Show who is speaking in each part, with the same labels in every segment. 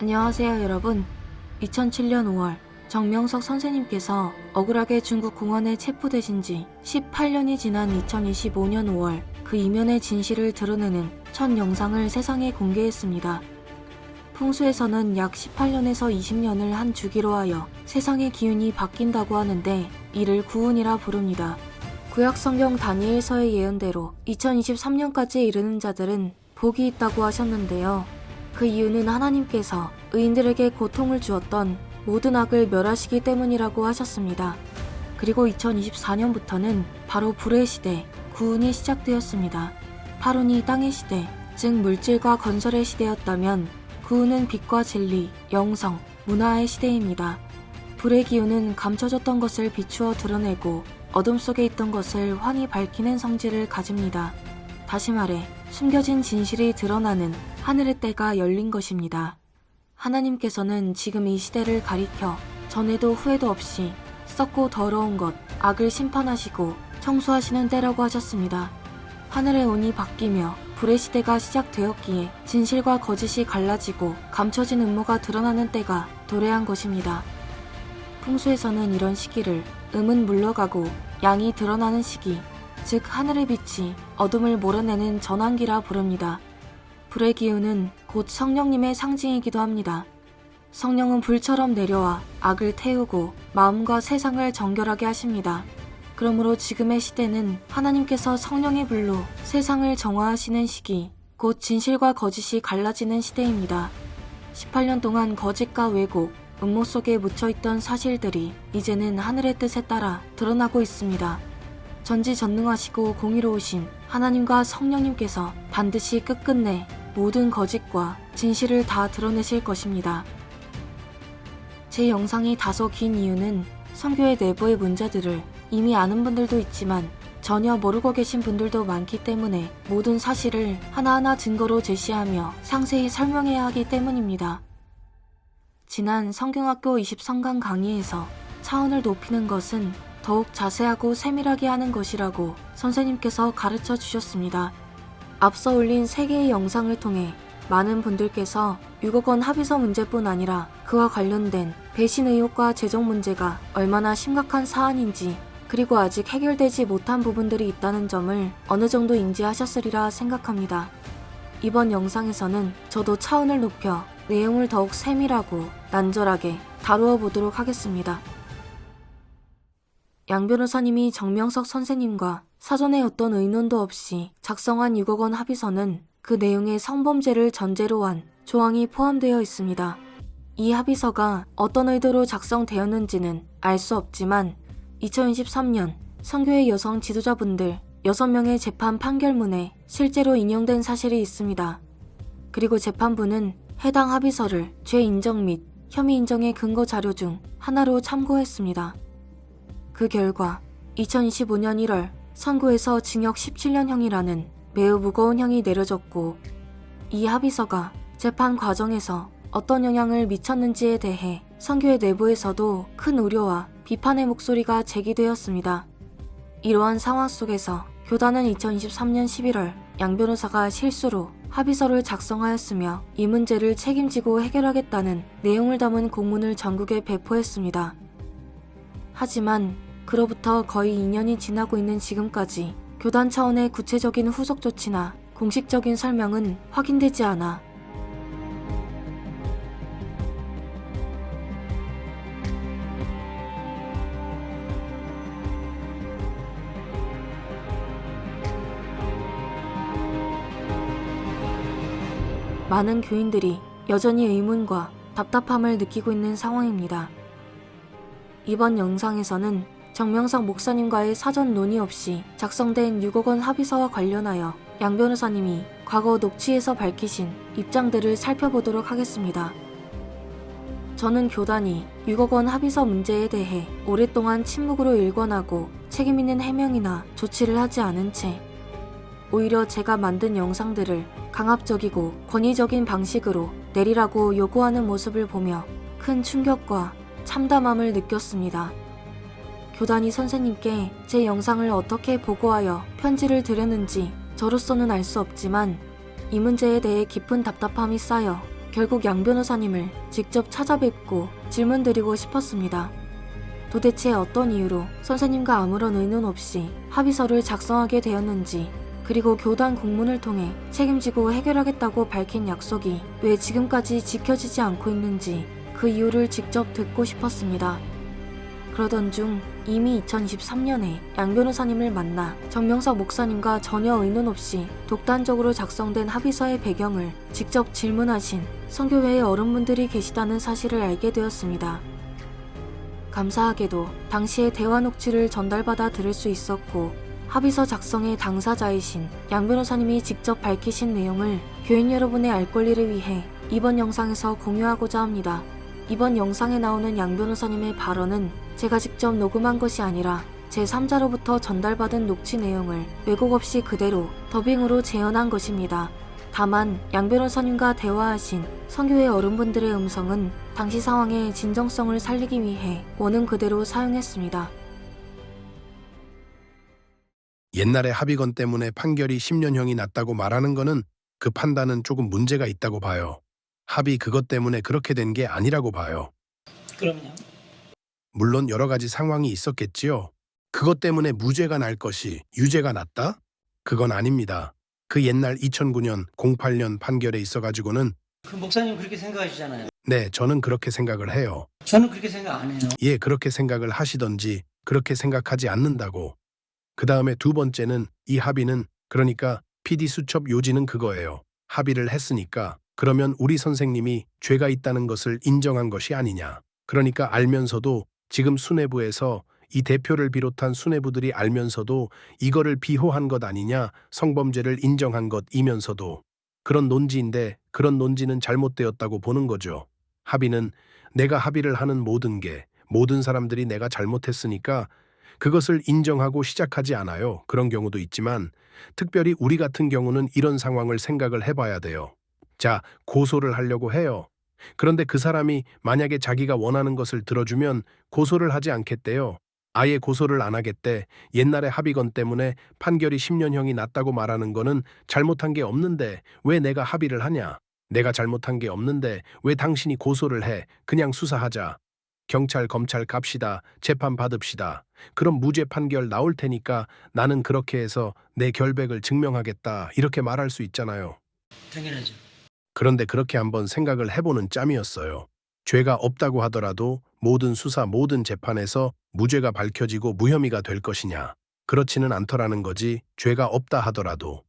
Speaker 1: 안녕하세요 여러분. 2007년 5월 정명석 선생님께서 억울하게 중국 공안에 체포되신 지 18년이 지난 2025년 5월 그 이면의 진실을 드러내는 첫 영상을 세상에 공개했습니다. 풍수에서는 약 18년에서 20년을 한 주기로 하여 세상의 기운이 바뀐다고 하는데 이를 구운이라 부릅니다. 구약성경 다니엘서의 예언대로 2023년까지 이르는 자들은 복이 있다고 하셨는데요. 그 이유는 하나님께서 의인들에게 고통을 주었던 모든 악을 멸하시기 때문이라고 하셨습니다. 그리고 2024년부터는 바로 불의 시대, 구운이 시작되었습니다. 파론이 땅의 시대, 즉 물질과 건설의 시대였다면 구운은 빛과 진리, 영성, 문화의 시대입니다. 불의 기운은 감춰졌던 것을 비추어 드러내고 어둠 속에 있던 것을 환히 밝히는 성질을 가집니다. 다시 말해 숨겨진 진실이 드러나는 하늘의 때가 열린 것입니다. 하나님께서는 지금 이 시대를 가리켜 전에도 후에도 없이 썩고 더러운 것, 악을 심판하시고 청소하시는 때라고 하셨습니다. 하늘의 운이 바뀌며 불의 시대가 시작되었기에 진실과 거짓이 갈라지고 감춰진 음모가 드러나는 때가 도래한 것입니다. 풍수에서는 이런 시기를 음은 물러가고 양이 드러나는 시기, 즉 하늘의 빛이 어둠을 몰아내는 전환기라 부릅니다. 불의 기운은 곧 성령님의 상징이기도 합니다. 성령은 불처럼 내려와 악을 태우고 마음과 세상을 정결하게 하십니다. 그러므로 지금의 시대는 하나님께서 성령의 불로 세상을 정화하시는 시기, 곧 진실과 거짓이 갈라지는 시대입니다. 18년 동안 거짓과 왜곡, 음모 속에 묻혀있던 사실들이 이제는 하늘의 뜻에 따라 드러나고 있습니다. 전지전능하시고 공의로우신 하나님과 성령님께서 반드시 끝끝내 모든 거짓과 진실을 다 드러내실 것입니다. 제 영상이 다소 긴 이유는 선교회 내부의 문제들을 이미 아는 분들도 있지만 전혀 모르고 계신 분들도 많기 때문에 모든 사실을 하나하나 증거로 제시하며 상세히 설명해야 하기 때문입니다. 지난 성경학교 23강 강의에서 차원을 높이는 것은 더욱 자세하고 세밀하게 하는 것이라고 선생님께서 가르쳐 주셨습니다. 앞서 올린 3개의 영상을 통해 많은 분들께서 6억 원 합의서 문제뿐 아니라 그와 관련된 배신 의혹과 재정 문제가 얼마나 심각한 사안인지 그리고 아직 해결되지 못한 부분들이 있다는 점을 어느 정도 인지하셨으리라 생각합니다. 이번 영상에서는 저도 차원을 높여 내용을 더욱 세밀하고 난절하게 다루어 보도록 하겠습니다. 양 변호사님이 정명석 선생님과 사전에 어떤 의논도 없이 작성한 6억 원 합의서는 그 내용에 성범죄를 전제로 한 조항이 포함되어 있습니다. 이 합의서가 어떤 의도로 작성되었는지는 알 수 없지만 2023년 선교회 여성 지도자분들 6명의 재판 판결문에 실제로 인용된 사실이 있습니다. 그리고 재판부는 해당 합의서를 죄 인정 및 혐의 인정의 근거 자료 중 하나로 참고했습니다. 그 결과 2025년 1월 선고에서 징역 17년형이라는 매우 무거운 형이 내려졌고 이 합의서가 재판 과정에서 어떤 영향을 미쳤는지에 대해 선교회 내부에서도 큰 우려와 비판의 목소리가 제기되었습니다. 이러한 상황 속에서 교단은 2023년 11월 양 변호사가 실수로 합의서를 작성하였으며 이 문제를 책임지고 해결하겠다는 내용을 담은 공문을 전국에 배포했습니다. 하지만 그로부터 거의 2년이 지나고 있는 지금까지 교단 차원의 구체적인 후속 조치나 공식적인 설명은 확인되지 않아 많은 교인들이 여전히 의문과 답답함을 느끼고 있는 상황입니다. 이번 영상에서는 정명석 목사님과의 사전 논의 없이 작성된 6억 원 합의서와 관련하여 양 변호사님이 과거 녹취에서 밝히신 입장들을 살펴보도록 하겠습니다. 저는 교단이 6억 원 합의서 문제에 대해 오랫동안 침묵으로 일관하고 책임있는 해명이나 조치를 하지 않은 채 오히려 제가 만든 영상들을 강압적이고 권위적인 방식으로 내리라고 요구하는 모습을 보며 큰 충격과 참담함을 느꼈습니다. 교단이 선생님께 제 영상을 어떻게 보고하여 편지를 드렸는지 저로서는 알 수 없지만 이 문제에 대해 깊은 답답함이 쌓여 결국 양 변호사님을 직접 찾아뵙고 질문드리고 싶었습니다. 도대체 어떤 이유로 선생님과 아무런 의논 없이 합의서를 작성하게 되었는지, 그리고 교단 공문을 통해 책임지고 해결하겠다고 밝힌 약속이 왜 지금까지 지켜지지 않고 있는지 그 이유를 직접 듣고 싶었습니다. 그러던 중 이미 2023년에 양 변호사님을 만나 정명석 목사님과 전혀 의논 없이 독단적으로 작성된 합의서의 배경을 직접 질문하신 선교회의 어른분들이 계시다는 사실을 알게 되었습니다. 감사하게도 당시에 대화 녹취를 전달받아 들을 수 있었고, 합의서 작성의 당사자이신 양 변호사님이 직접 밝히신 내용을 교인 여러분의 알 권리를 위해 이번 영상에서 공유하고자 합니다. 이번 영상에 나오는 양 변호사님의 발언은 제가 직접 녹음한 것이 아니라 제3자로부터 전달받은 녹취 내용을 왜곡 없이 그대로 더빙으로 재현한 것입니다. 다만 양 변호사님과 대화하신 선교회 어른분들의 음성은 당시 상황의 진정성을 살리기 위해 원은 그대로 사용했습니다.
Speaker 2: 옛날에 합의건 때문에 판결이 10년형이 났다고 말하는 거는 그 판단은 조금 문제가 있다고 봐요. 합의 그것 때문에 그렇게 된 게 아니라고 봐요.
Speaker 3: 그럼요.
Speaker 2: 물론 여러 가지 상황이 있었겠지요. 그것 때문에 무죄가 날 것이 유죄가 났다? 그건 아닙니다. 그 옛날 2009년, 08년 판결에 있어가지고는
Speaker 3: 그 목사님 그렇게 생각하시잖아요.
Speaker 2: 네, 저는 그렇게 생각을 해요.
Speaker 3: 저는 그렇게 생각 안 해요.
Speaker 2: 예, 그렇게 생각을 하시던지 그렇게 생각하지 않는다고. 그 다음에 두 번째는 이 합의는, 그러니까 PD 수첩 요지는 그거예요. 합의를 했으니까 그러면 우리 선생님이 죄가 있다는 것을 인정한 것이 아니냐. 그러니까 알면서도 지금 수뇌부에서 이 대표를 비롯한 수뇌부들이 알면서도 이거를 비호한 것 아니냐, 성범죄를 인정한 것이면서도, 그런 논지인데 그런 논지는 잘못되었다고 보는 거죠. 합의는 내가 합의를 하는 모든 사람들이 내가 잘못했으니까 그것을 인정하고 시작하지 않아요. 그런 경우도 있지만 특별히 우리 같은 경우는 이런 상황을 생각을 해봐야 돼요. 자, 고소를 하려고 해요. 그런데 그 사람이 만약에 자기가 원하는 것을 들어주면 고소를 하지 않겠대요. 아예 고소를 안 하겠대. 옛날에 합의건 때문에 판결이 10년형이 났다고 말하는 거는 잘못한 게 없는데 왜 내가 합의를 하냐? 내가 잘못한 게 없는데 왜 당신이 고소를 해? 그냥 수사하자. 경찰, 검찰 갑시다. 재판 받읍시다. 그럼 무죄 판결 나올 테니까 나는 그렇게 해서 내 결백을 증명하겠다. 이렇게 말할 수 있잖아요.
Speaker 3: 당연하죠.
Speaker 2: 그런데 그렇게 한번 생각을 해보는 짬이었어요. 죄가 없다고 하더라도 모든 수사, 모든 재판에서 무죄가 밝혀지고 무혐의가 될 것이냐. 그렇지는 않더라는 거지. 죄가 없다 하더라도.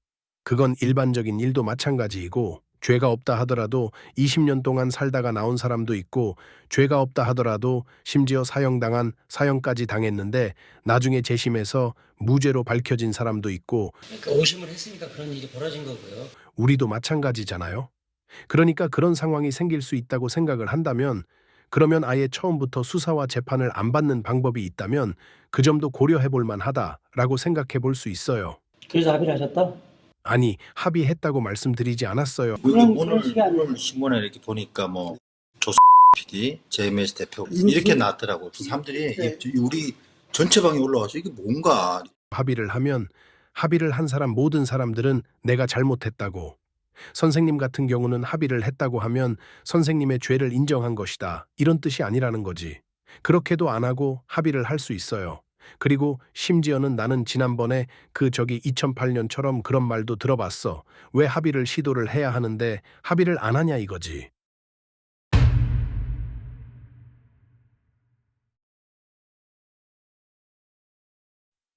Speaker 2: 그건 일반적인 일도 마찬가지이고, 죄가 없다 하더라도 20년 동안 살다가 나온 사람도 있고, 죄가 없다 하더라도 심지어 사형까지 당했는데 나중에 재심해서 무죄로 밝혀진 사람도 있고,
Speaker 3: 그러니까 오심을 했으니까 그런 일이 벌어진 거고요.
Speaker 2: 우리도 마찬가지잖아요. 그러니까 그런 상황이 생길 수 있다고 생각을 한다면, 그러면 아예 처음부터 수사와 재판을 안 받는 방법이 있다면 그 점도 고려해 볼 만하다라고 생각해 볼 수 있어요.
Speaker 3: 그래서 합의를 하셨다?
Speaker 2: 아니, 합의했다고 말씀드리지 않았어요.
Speaker 3: 그럼
Speaker 4: 오늘
Speaker 3: 시간에-
Speaker 4: 오늘 신문에 이렇게 보니까 뭐 조수 PD, JMS 대표 이렇게 나왔더라고. 사람들이
Speaker 3: 네.
Speaker 4: 우리 전체방에 올라와서 이게 뭔가.
Speaker 2: 합의를 하면 합의를 한 사람 모든 사람들은 내가 잘못했다고, 선생님 같은 경우는 합의를 했다고 하면 선생님의 죄를 인정한 것이다, 이런 뜻이 아니라는 거지. 그렇게도 안 하고 합의를 할 수 있어요. 그리고 심지어는 나는 지난번에 2008년처럼 그런 말도 들어봤어. 왜 합의를 시도를 해야 하는데 합의를 안 하냐 이거지.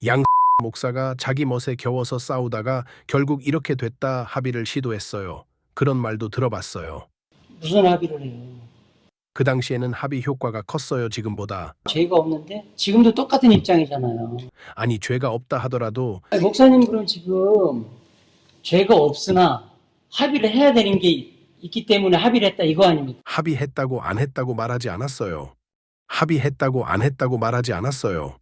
Speaker 2: 양 목사가 자기 멋에 겨워서 싸우다가 결국 이렇게 됐다 합의를 시도했어요. 그런 말도 들어봤어요.
Speaker 3: 무슨 합의를 해요?
Speaker 2: 그 당시에는 합의 효과가 컸어요, 지금보다.
Speaker 3: 죄가 없는데? 지금도 똑같은 입장이잖아요.
Speaker 2: 아니, 죄가 없다 하더라도
Speaker 3: 아니, 목사님 그럼 지금 죄가 없으나 합의를 해야 되는 게 있기 때문에 합의를 했다 이거 아닙니까?
Speaker 2: 합의했다고 안 했다고 말하지 않았어요. 합의했다고 안 했다고 말하지 않았어요.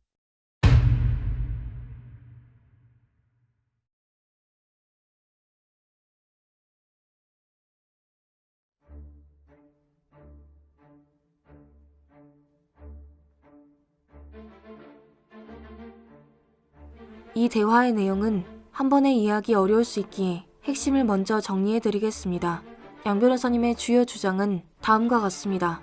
Speaker 1: 이 대화의 내용은 한 번에 이해하기 어려울 수 있기에 핵심을 먼저 정리해 드리겠습니다. 양 변호사님의 주요 주장은 다음과 같습니다.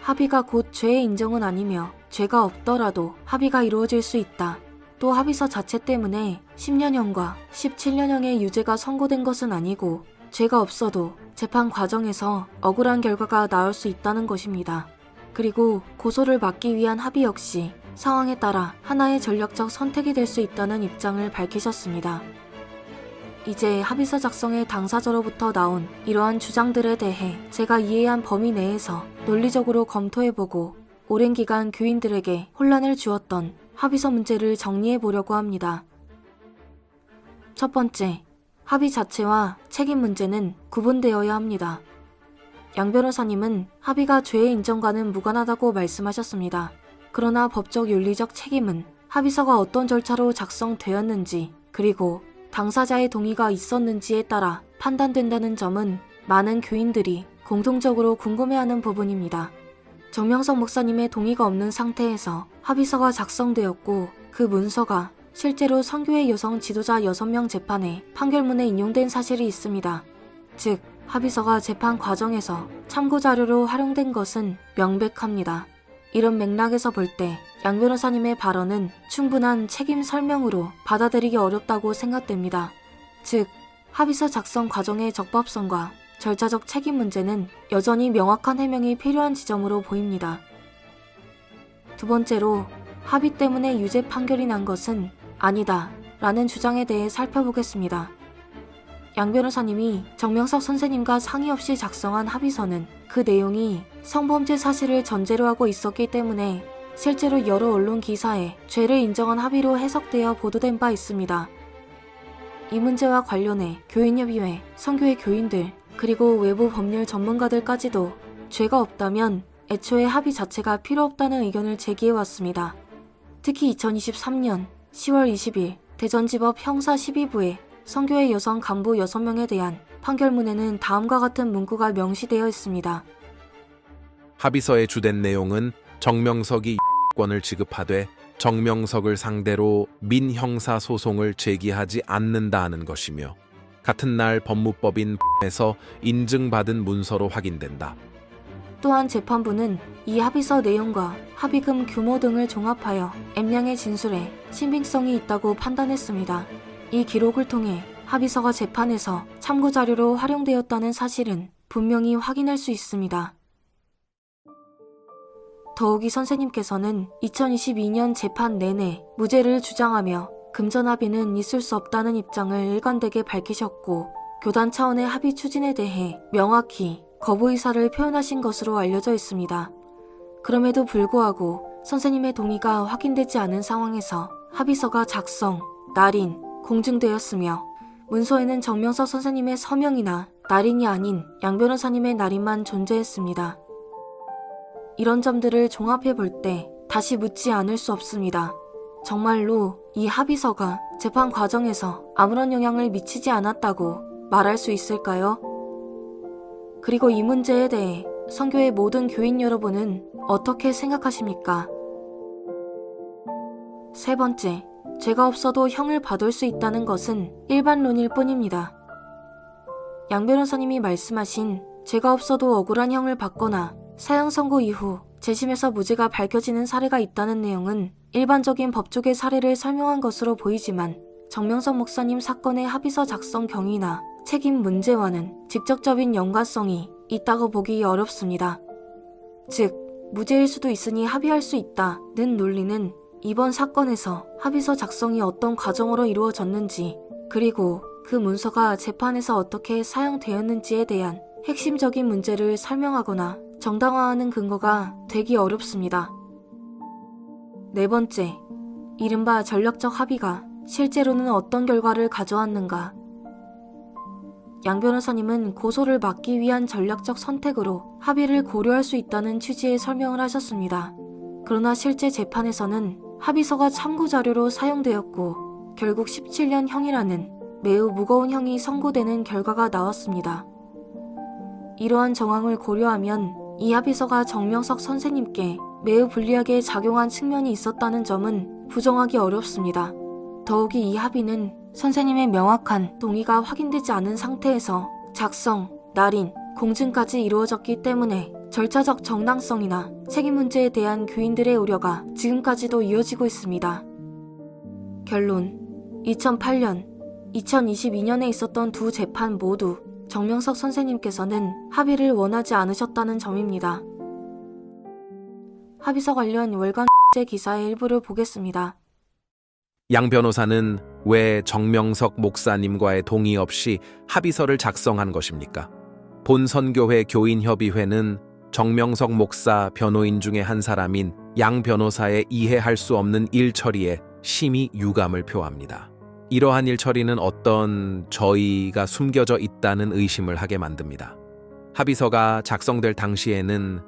Speaker 1: 합의가 곧 죄의 인정은 아니며 죄가 없더라도 합의가 이루어질 수 있다. 또 합의서 자체 때문에 10년형과 17년형의 유죄가 선고된 것은 아니고 죄가 없어도 재판 과정에서 억울한 결과가 나올 수 있다는 것입니다. 그리고 고소를 막기 위한 합의 역시 상황에 따라 하나의 전략적 선택이 될 수 있다는 입장을 밝히셨습니다. 이제 합의서 작성의 당사자로부터 나온 이러한 주장들에 대해 제가 이해한 범위 내에서 논리적으로 검토해보고 오랜 기간 교인들에게 혼란을 주었던 합의서 문제를 정리해보려고 합니다. 첫 번째, 합의 자체와 책임 문제는 구분되어야 합니다. 양 변호사님은 합의가 죄의 인정과는 무관하다고 말씀하셨습니다. 그러나 법적 윤리적 책임은 합의서가 어떤 절차로 작성되었는지 그리고 당사자의 동의가 있었는지에 따라 판단된다는 점은 많은 교인들이 공통적으로 궁금해하는 부분입니다. 정명석 목사님의 동의가 없는 상태에서 합의서가 작성되었고 그 문서가 실제로 선교회 여성 지도자 6명 재판의 판결문에 인용된 사실이 있습니다. 즉, 합의서가 재판 과정에서 참고자료로 활용된 것은 명백합니다. 이런 맥락에서 볼 때 양 변호사님의 발언은 충분한 책임 설명으로 받아들이기 어렵다고 생각됩니다. 즉, 합의서 작성 과정의 적법성과 절차적 책임 문제는 여전히 명확한 해명이 필요한 지점으로 보입니다. 두 번째로, 합의 때문에 유죄 판결이 난 것은 아니다 라는 주장에 대해 살펴보겠습니다. 양 변호사님이 정명석 선생님과 상의 없이 작성한 합의서는 그 내용이 성범죄 사실을 전제로 하고 있었기 때문에 실제로 여러 언론 기사에 죄를 인정한 합의로 해석되어 보도된 바 있습니다. 이 문제와 관련해 교인협의회, 선교회 교인들, 그리고 외부 법률 전문가들까지도 죄가 없다면 애초에 합의 자체가 필요 없다는 의견을 제기해왔습니다. 특히 2023년 10월 20일 대전지법 형사 12부의 선교회 여성 간부 6명에 대한 판결문에는 다음과 같은 문구가 명시되어 있습니다.
Speaker 5: 합의서의 주된 내용은 정명석이 권을 지급하되 정명석을 상대로 민형사 소송을 제기하지 않는다는 것이며 같은 날 법무법인 에서 인증받은 문서로 확인된다.
Speaker 1: 또한 재판부는 이 합의서 내용과 합의금 규모 등을 종합하여 M양의 진술에 신빙성이 있다고 판단했습니다. 이 기록을 통해 합의서가 재판에서 참고자료로 활용되었다는 사실은 분명히 확인할 수 있습니다. 더욱이 선생님께서는 2022년 재판 내내 무죄를 주장하며 금전합의는 있을 수 없다는 입장을 일관되게 밝히셨고 교단 차원의 합의 추진에 대해 명확히 거부 의사를 표현하신 것으로 알려져 있습니다. 그럼에도 불구하고 선생님의 동의가 확인되지 않은 상황에서 합의서가 작성, 날인, 공증되었으며 문서에는 정명석 선생님의 서명이나 날인이 아닌 양 변호사님의 날인만 존재했습니다. 이런 점들을 종합해 볼 때 다시 묻지 않을 수 없습니다. 정말로 이 합의서가 재판 과정에서 아무런 영향을 미치지 않았다고 말할 수 있을까요? 그리고 이 문제에 대해 선교의 모든 교인 여러분은 어떻게 생각하십니까? 세 번째, 죄가 없어도 형을 받을 수 있다는 것은 일반론일 뿐입니다. 양 변호사님이 말씀하신 죄가 없어도 억울한 형을 받거나 사형 선고 이후 재심에서 무죄가 밝혀지는 사례가 있다는 내용은 일반적인 법조계 사례를 설명한 것으로 보이지만 정명석 목사님 사건의 합의서 작성 경위나 책임 문제와는 직접적인 연관성이 있다고 보기 어렵습니다. 즉, 무죄일 수도 있으니 합의할 수 있다는 논리는 이번 사건에서 합의서 작성이 어떤 과정으로 이루어졌는지 그리고 그 문서가 재판에서 어떻게 사용되었는지에 대한 핵심적인 문제를 설명하거나 정당화하는 근거가 되기 어렵습니다. 네 번째, 이른바 전략적 합의가 실제로는 어떤 결과를 가져왔는가? 양 변호사님은 고소를 막기 위한 전략적 선택으로 합의를 고려할 수 있다는 취지의 설명을 하셨습니다. 그러나 실제 재판에서는 합의서가 참고자료로 사용되었고 결국 17년형이라는 매우 무거운 형이 선고되는 결과가 나왔습니다. 이러한 정황을 고려하면 이 합의서가 정명석 선생님께 매우 불리하게 작용한 측면이 있었다는 점은 부정하기 어렵습니다. 더욱이 이 합의는 선생님의 명확한 동의가 확인되지 않은 상태에서 작성, 날인, 공증까지 이루어졌기 때문에 절차적 정당성이나 책임 문제에 대한 교인들의 우려가 지금까지도 이어지고 있습니다. 결론: 2008년, 2022년에 있었던 두 재판 모두 정명석 선생님께서는 합의를 원하지 않으셨다는 점입니다. 합의서 관련 월간 기사의 일부를 보겠습니다.
Speaker 5: 양 변호사는 왜 정명석 목사님과의 동의 없이 합의서를 작성한 것입니까? 본선교회 교인협의회는 정명석 목사 변호인 중에 한 사람인 양 변호사의 이해할 수 없는 일 처리에 심히 유감을 표합니다. 이러한 일 처리는 어떤 저희가 숨겨져 있다는 의심을 하게 만듭니다. 합의서가 작성될 당시에는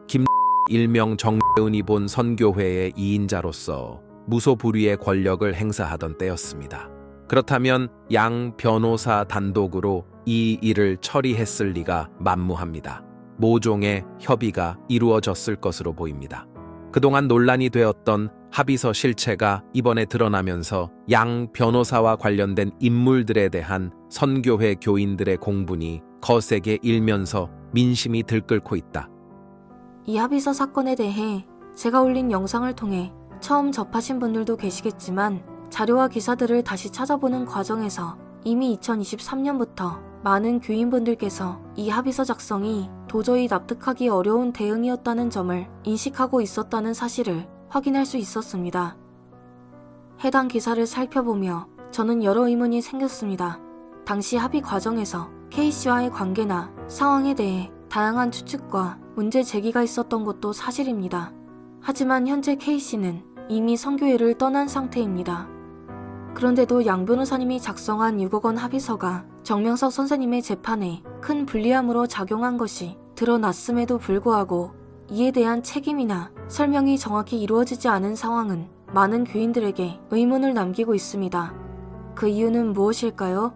Speaker 5: 일명 정재은이 본 선교회의 2인자로서 무소불위의 권력을 행사하던 때였습니다. 그렇다면 양 변호사 단독으로 이 일을 처리했을 리가 만무합니다. 모종의 협의가 이루어졌을 것으로 보입니다. 그동안 논란이 되었던 합의서 실체가 이번에 드러나면서 양 변호사와 관련된 인물들에 대한 선교회 교인들의 공분이 거세게 일면서 민심이 들끓고 있다.
Speaker 1: 이 합의서 사건에 대해 제가 올린 영상을 통해 처음 접하신 분들도 계시겠지만 자료와 기사들을 다시 찾아보는 과정에서 이미 2023년부터 많은 교인분들께서 이 합의서 작성이 도저히 납득하기 어려운 대응이었다는 점을 인식하고 있었다는 사실을 확인할 수 있었습니다. 해당 기사를 살펴보며 저는 여러 의문이 생겼습니다. 당시 합의 과정에서 K씨와의 관계나 상황에 대해 다양한 추측과 문제 제기가 있었던 것도 사실입니다. 하지만 현재 K씨는 이미 선교회를 떠난 상태입니다. 그런데도 양 변호사님이 작성한 6억 원 합의서가 정명석 선생님의 재판에 큰 불리함으로 작용한 것이 드러났음에도 불구하고 이에 대한 책임이나 설명이 정확히 이루어지지 않은 상황은 많은 교인들에게 의문을 남기고 있습니다. 그 이유는 무엇일까요?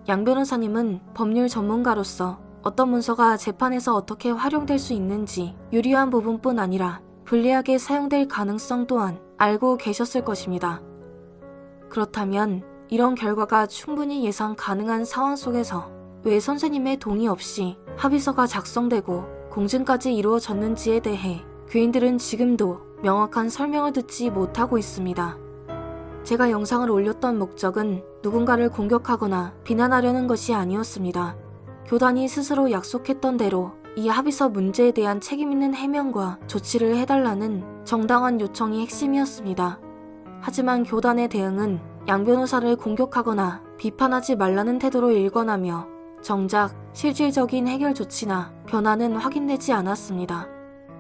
Speaker 1: 양 변호사님은 법률 전문가로서 어떤 문서가 재판에서 어떻게 활용될 수 있는지 유리한 부분뿐 아니라 불리하게 사용될 가능성 또한 알고 계셨을 것입니다. 그렇다면 이런 결과가 충분히 예상 가능한 상황 속에서 왜 선생님의 동의 없이 합의서가 작성되고 공증까지 이루어졌는지에 대해 교인들은 지금도 명확한 설명을 듣지 못하고 있습니다. 제가 영상을 올렸던 목적은 누군가를 공격하거나 비난하려는 것이 아니었습니다. 교단이 스스로 약속했던 대로 이 합의서 문제에 대한 책임 있는 해명과 조치를 해달라는 정당한 요청이 핵심이었습니다. 하지만 교단의 대응은 양 변호사를 공격하거나 비판하지 말라는 태도로 일관하며 정작 실질적인 해결 조치나 변화는 확인되지 않았습니다.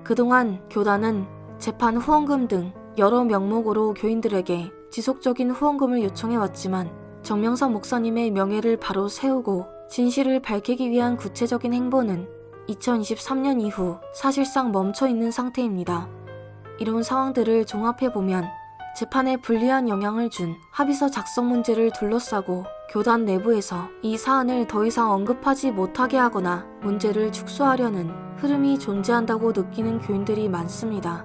Speaker 1: 그동안 교단은 재판 후원금 등 여러 명목으로 교인들에게 지속적인 후원금을 요청해왔지만 정명석 목사님의 명예를 바로 세우고 진실을 밝히기 위한 구체적인 행보는 2023년 이후 사실상 멈춰있는 상태입니다. 이런 상황들을 종합해보면 재판에 불리한 영향을 준 합의서 작성 문제를 둘러싸고 교단 내부에서 이 사안을 더 이상 언급하지 못하게 하거나 문제를 축소하려는 흐름이 존재한다고 느끼는 교인들이 많습니다.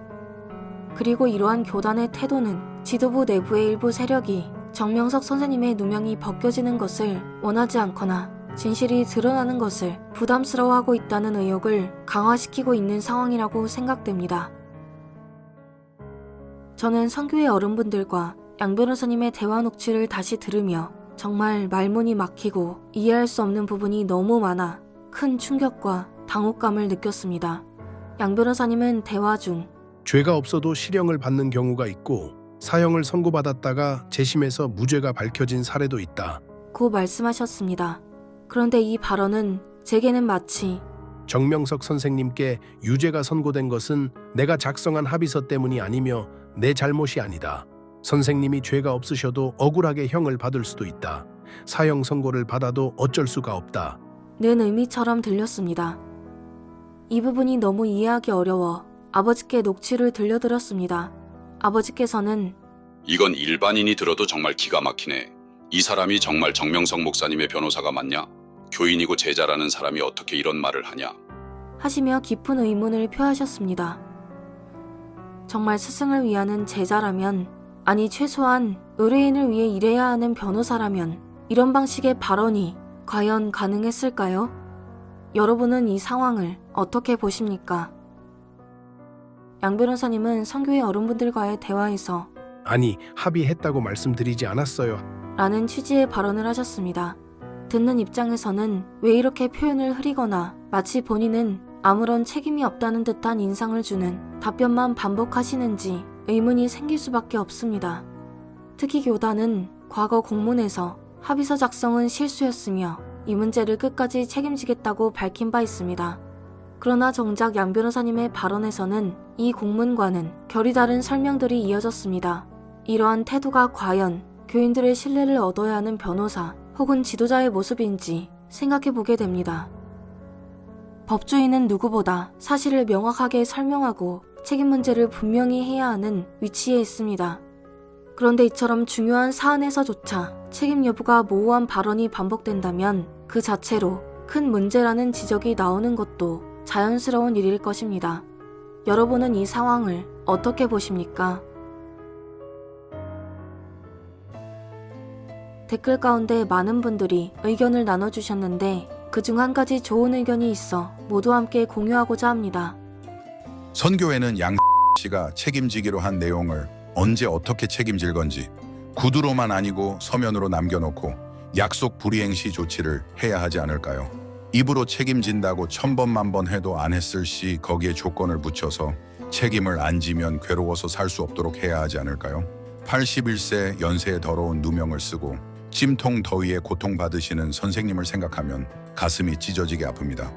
Speaker 1: 그리고 이러한 교단의 태도는 지도부 내부의 일부 세력이 정명석 선생님의 누명이 벗겨지는 것을 원하지 않거나 진실이 드러나는 것을 부담스러워하고 있다는 의혹을 강화시키고 있는 상황이라고 생각됩니다. 저는 선교회 어른분들과 양 변호사님의 대화 녹취를 다시 들으며 정말 말문이 막히고 이해할 수 없는 부분이 너무 많아 큰 충격과 당혹감을 느꼈습니다. 양 변호사님은 대화 중
Speaker 2: 죄가 없어도 실형을 받는 경우가 있고 사형을 선고받았다가 재심에서 무죄가 밝혀진 사례도 있다.
Speaker 1: 고 말씀하셨습니다. 그런데 이 발언은 제게는 마치
Speaker 2: 정명석 선생님께 유죄가 선고된 것은 내가 작성한 합의서 때문이 아니며 내 잘못이 아니다. 선생님이 죄가 없으셔도 억울하게 형을 받을 수도 있다. 사형 선고를 받아도 어쩔 수가 없다.
Speaker 1: 는 의미처럼 들렸습니다. 이 부분이 너무 이해하기 어려워 아버지께 녹취를 들려드렸습니다. 아버지께서는
Speaker 6: 이건 일반인이 들어도 정말 기가 막히네. 이 사람이 정말 정명석 목사님의 변호사가 맞냐? 교인이고 제자라는 사람이 어떻게 이런 말을 하냐?
Speaker 1: 하시며 깊은 의문을 표하셨습니다. 정말 스승을 위하는 제자라면, 아니 최소한 의뢰인을 위해 일해야 하는 변호사라면 이런 방식의 발언이 과연 가능했을까요? 여러분은 이 상황을 어떻게 보십니까? 양 변호사님은 선교회 어른분들과의 대화에서
Speaker 2: 아니, 합의했다고 말씀드리지 않았어요.
Speaker 1: 라는 취지의 발언을 하셨습니다. 듣는 입장에서는 왜 이렇게 표현을 흐리거나 마치 본인은 아무런 책임이 없다는 듯한 인상을 주는 답변만 반복하시는지 의문이 생길 수밖에 없습니다. 특히 교단은 과거 공문에서 합의서 작성은 실수였으며 이 문제를 끝까지 책임지겠다고 밝힌 바 있습니다. 그러나 정작 양 변호사님의 발언에서는 이 공문과는 결이 다른 설명들이 이어졌습니다. 이러한 태도가 과연 교인들의 신뢰를 얻어야 하는 변호사 혹은 지도자의 모습인지 생각해보게 됩니다. 법조인은 누구보다 사실을 명확하게 설명하고 책임 문제를 분명히 해야 하는 위치에 있습니다. 그런데 이처럼 중요한 사안에서조차 책임 여부가 모호한 발언이 반복된다면 그 자체로 큰 문제라는 지적이 나오는 것도 자연스러운 일일 것입니다. 여러분은 이 상황을 어떻게 보십니까? 댓글 가운데 많은 분들이 의견을 나눠주셨는데 그중 한 가지 좋은 의견이 있어 모두 함께 공유하고자 합니다.
Speaker 7: 선교회는 양 씨가 책임지기로 한 내용을 언제 어떻게 책임질 건지 구두로만 아니고 서면으로 남겨놓고 약속 불이행 시 조치를 해야 하지 않을까요? 입으로 책임진다고 1000번 해도 안 했을 시 거기에 조건을 붙여서 책임을 안 지면 괴로워서 살 수 없도록 해야 하지 않을까요? 81세 연세에 더러운 누명을 쓰고 찜통 더위에 고통받으시는 선생님을 생각하면 가슴이 찢어지게 아픕니다.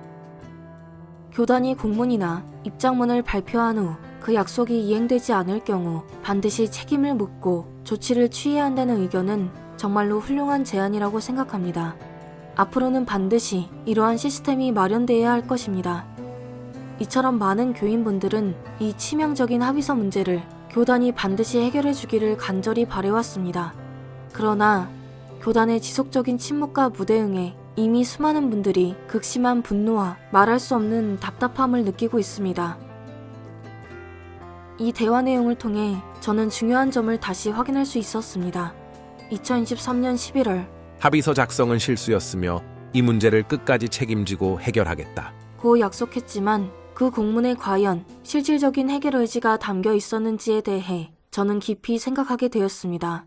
Speaker 1: 교단이 공문이나 입장문을 발표한 후 그 약속이 이행되지 않을 경우 반드시 책임을 묻고 조치를 취해야 한다는 의견은 정말로 훌륭한 제안이라고 생각합니다. 앞으로는 반드시 이러한 시스템이 마련되어야 할 것입니다. 이처럼 많은 교인분들은 이 치명적인 합의서 문제를 교단이 반드시 해결해 주기를 간절히 바래왔습니다. 그러나 교단의 지속적인 침묵과 무대응에 이미 수많은 분들이 극심한 분노와 말할 수 없는 답답함을 느끼고 있습니다. 이 대화 내용을 통해 저는 중요한 점을 다시 확인할 수 있었습니다. 2023년 11월
Speaker 5: 합의서 작성은 실수였으며 이 문제를 끝까지 책임지고 해결하겠다.
Speaker 1: 고 약속했지만 그 공문에 과연 실질적인 해결 의지가 담겨 있었는지에 대해 저는 깊이 생각하게 되었습니다.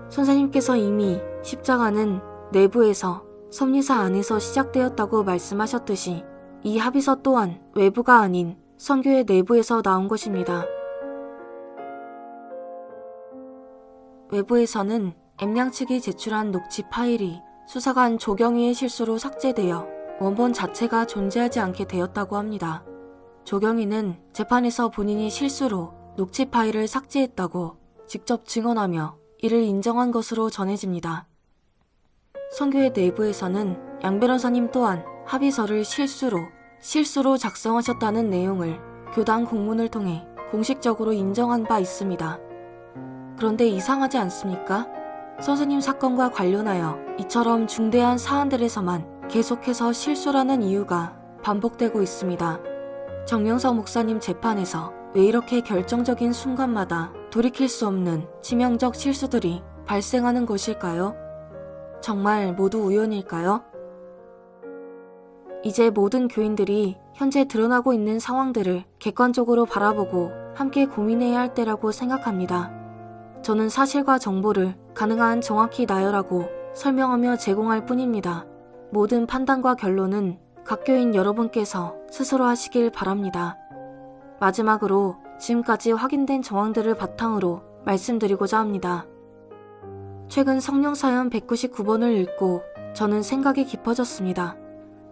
Speaker 1: 선생님께서 이미 십자가는 내부에서 섭리사 안에서 시작되었다고 말씀하셨듯이 이 합의서 또한 외부가 아닌 선교회 내부에서 나온 것입니다. 외부에서는 M양 측이 제출한 녹취 파일이 수사관 조경희의 실수로 삭제되어 원본 자체가 존재하지 않게 되었다고 합니다. 조경희는 재판에서 본인이 실수로 녹취 파일을 삭제했다고 직접 증언하며 이를 인정한 것으로 전해집니다. 선교회 내부에서는 양 변호사님 또한 합의서를 실수로 작성하셨다는 내용을 교단 공문을 통해 공식적으로 인정한 바 있습니다. 그런데 이상하지 않습니까? 선생님 사건과 관련하여 이처럼 중대한 사안들에서만 계속해서 실수라는 이유가 반복되고 있습니다. 정명석 목사님 재판에서 왜 이렇게 결정적인 순간마다 돌이킬 수 없는 치명적 실수들이 발생하는 것일까요? 정말 모두 우연일까요? 이제 모든 교인들이 현재 드러나고 있는 상황들을 객관적으로 바라보고 함께 고민해야 할 때라고 생각합니다. 저는 사실과 정보를 가능한 정확히 나열하고 설명하며 제공할 뿐입니다. 모든 판단과 결론은 각 교인 여러분께서 스스로 하시길 바랍니다. 마지막으로 지금까지 확인된 정황들을 바탕으로 말씀드리고자 합니다. 최근 성령사연 199번을 읽고 저는 생각이 깊어졌습니다.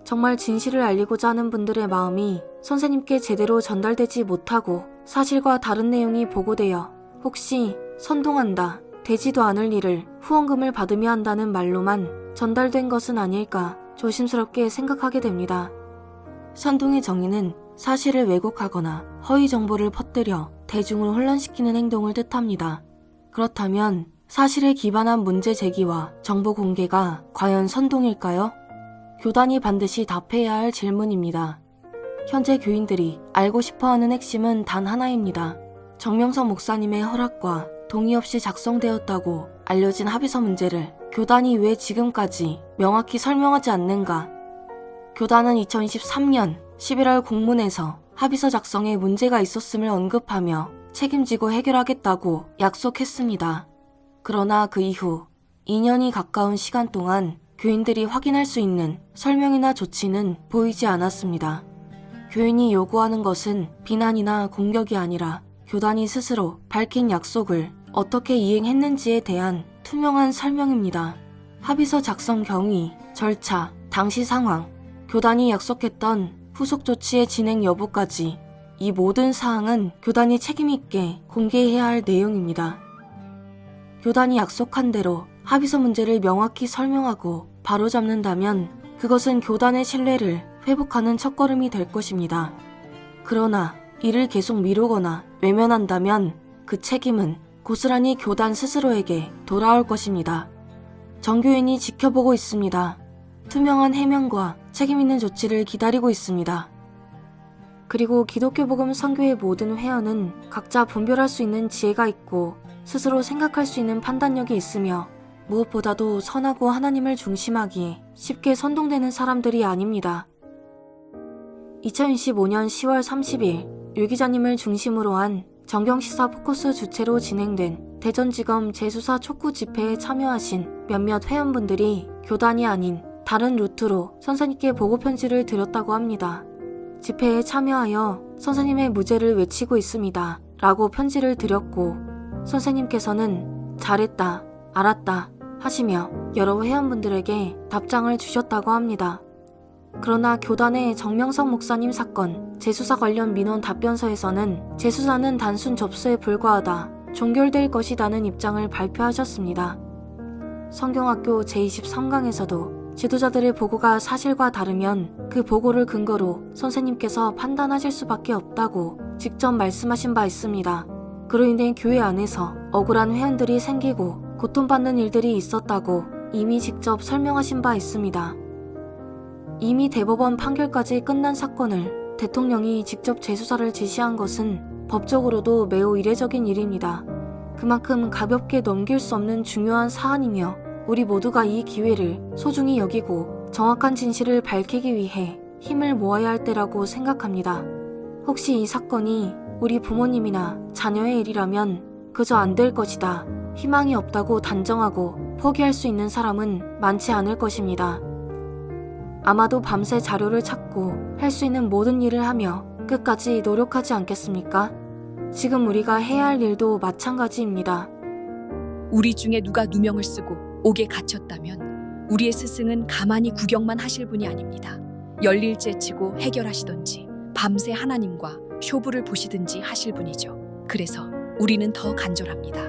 Speaker 1: 정말 진실을 알리고자 하는 분들의 마음이 선생님께 제대로 전달되지 못하고 사실과 다른 내용이 보고되어 혹시 선동한다, 되지도 않을 일을 후원금을 받으며 한다는 말로만 전달된 것은 아닐까 조심스럽게 생각하게 됩니다. 선동의 정의는 사실을 왜곡하거나 허위 정보를 퍼뜨려 대중을 혼란시키는 행동을 뜻합니다. 그렇다면 사실에 기반한 문제 제기와 정보 공개가 과연 선동일까요? 교단이 반드시 답해야 할 질문입니다. 현재 교인들이 알고 싶어하는 핵심은 단 하나입니다. 정명석 목사님의 허락과 동의 없이 작성되었다고 알려진 합의서 문제를 교단이 왜 지금까지 명확히 설명하지 않는가? 교단은 2023년 11월 공문에서 합의서 작성에 문제가 있었음을 언급하며 책임지고 해결하겠다고 약속했습니다. 그러나 그 이후 2년이 가까운 시간 동안 교인들이 확인할 수 있는 설명이나 조치는 보이지 않았습니다. 교인이 요구하는 것은 비난이나 공격이 아니라 교단이 스스로 밝힌 약속을 어떻게 이행했는지에 대한 투명한 설명입니다. 합의서 작성 경위, 절차, 당시 상황, 교단이 약속했던 후속 조치의 진행 여부까지 이 모든 사항은 교단이 책임있게 공개해야 할 내용입니다. 교단이 약속한 대로 합의서 문제를 명확히 설명하고 바로잡는다면 그것은 교단의 신뢰를 회복하는 첫걸음이 될 것입니다. 그러나 이를 계속 미루거나 외면한다면 그 책임은 고스란히 교단 스스로에게 돌아올 것입니다. 정교인이 지켜보고 있습니다. 투명한 해명과 책임있는 조치를 기다리고 있습니다. 그리고 기독교 복음 선교의 모든 회원은 각자 분별할 수 있는 지혜가 있고 스스로 생각할 수 있는 판단력이 있으며 무엇보다도 선하고 하나님을 중심하기에 쉽게 선동되는 사람들이 아닙니다. 2025년 10월 30일 유 기자님을 중심으로 한 정경시사 포커스 주최로 진행된 대전지검 재수사 촉구 집회에 참여하신 몇몇 회원분들이 교단이 아닌 다른 루트로 선생님께 보고 편지를 드렸다고 합니다. 집회에 참여하여 선생님의 무죄를 외치고 있습니다. 라고 편지를 드렸고 선생님께서는 잘했다, 알았다 하시며 여러 회원분들에게 답장을 주셨다고 합니다. 그러나 교단의 정명석 목사님 사건 재수사 관련 민원 답변서에서는 재수사는 단순 접수에 불과하다, 종결될 것이라는 입장을 발표하셨습니다. 성경학교 제23강에서도 지도자들의 보고가 사실과 다르면 그 보고를 근거로 선생님께서 판단하실 수밖에 없다고 직접 말씀하신 바 있습니다. 그로 인해 교회 안에서 억울한 회원들이 생기고 고통받는 일들이 있었다고 이미 직접 설명하신 바 있습니다. 이미 대법원 판결까지 끝난 사건을 대통령이 직접 재수사를 지시한 것은 법적으로도 매우 이례적인 일입니다. 그만큼 가볍게 넘길 수 없는 중요한 사안이며 우리 모두가 이 기회를 소중히 여기고 정확한 진실을 밝히기 위해 힘을 모아야 할 때라고 생각합니다. 혹시 이 사건이 우리 부모님이나 자녀의 일이라면 그저 안 될 것이다, 희망이 없다고 단정하고 포기할 수 있는 사람은 많지 않을 것입니다. 아마도 밤새 자료를 찾고 할 수 있는 모든 일을 하며 끝까지 노력하지 않겠습니까? 지금 우리가 해야 할 일도 마찬가지입니다.
Speaker 8: 우리 중에 누가 누명을 쓰고 옥에 갇혔다면 우리의 스승은 가만히 구경만 하실 분이 아닙니다. 열일째 치고 해결하시던지 밤새 하나님과 쇼부를 보시든지 하실 분이죠. 그래서 우리는 더 간절합니다.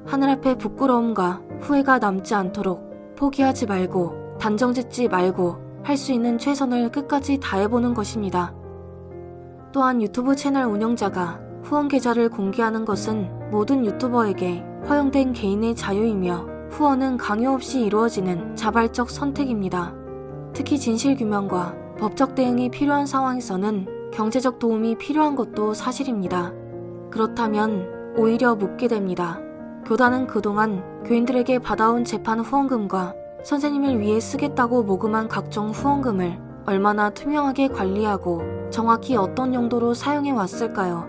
Speaker 1: 하늘 앞에 부끄러움과 후회가 남지 않도록 포기하지 말고 단정짓지 말고 할 수 있는 최선을 끝까지 다해보는 것입니다. 또한 유튜브 채널 운영자가 후원 계좌를 공개하는 것은 모든 유튜버에게 허용된 개인의 자유이며 후원은 강요 없이 이루어지는 자발적 선택입니다. 특히 진실규명과 법적 대응이 필요한 상황에서는 경제적 도움이 필요한 것도 사실입니다. 그렇다면 오히려 묻게 됩니다. 교단은 그동안 교인들에게 받아온 재판 후원금과 선생님을 위해 쓰겠다고 모금한 각종 후원금을 얼마나 투명하게 관리하고 정확히 어떤 용도로 사용해 왔을까요?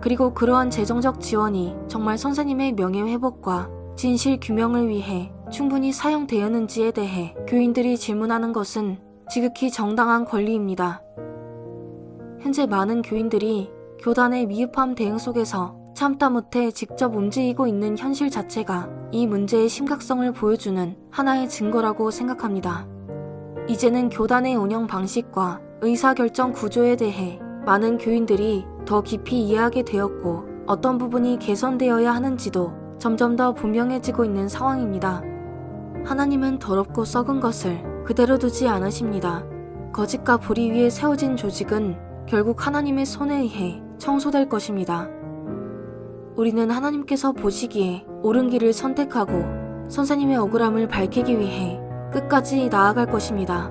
Speaker 1: 그리고 그러한 재정적 지원이 정말 선생님의 명예회복과 진실 규명을 위해 충분히 사용되었는지에 대해 교인들이 질문하는 것은 지극히 정당한 권리입니다. 현재 많은 교인들이 교단의 미흡함 대응 속에서 참다 못해 직접 움직이고 있는 현실 자체가 이 문제의 심각성을 보여주는 하나의 증거라고 생각합니다. 이제는 교단의 운영 방식과 의사결정 구조에 대해 많은 교인들이 더 깊이 이해하게 되었고 어떤 부분이 개선되어야 하는지도 점점 더 분명해지고 있는 상황입니다. 하나님은 더럽고 썩은 것을 그대로 두지 않으십니다. 거짓과 불의 위에 세워진 조직은 결국 하나님의 손에 의해 청소될 것입니다. 우리는 하나님께서 보시기에 옳은 길을 선택하고 선생님의 억울함을 밝히기 위해 끝까지 나아갈 것입니다.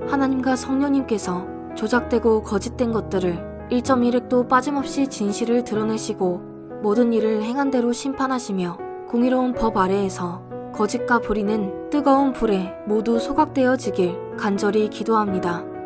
Speaker 1: 하나님과 성령님께서 조작되고 거짓된 것들을 1.1획도 빠짐없이 진실을 드러내시고 모든 일을 행한 대로 심판하시며 공의로운 법 아래에서 거짓과 불의는 뜨거운 불에 모두 소각되어지길 간절히 기도합니다.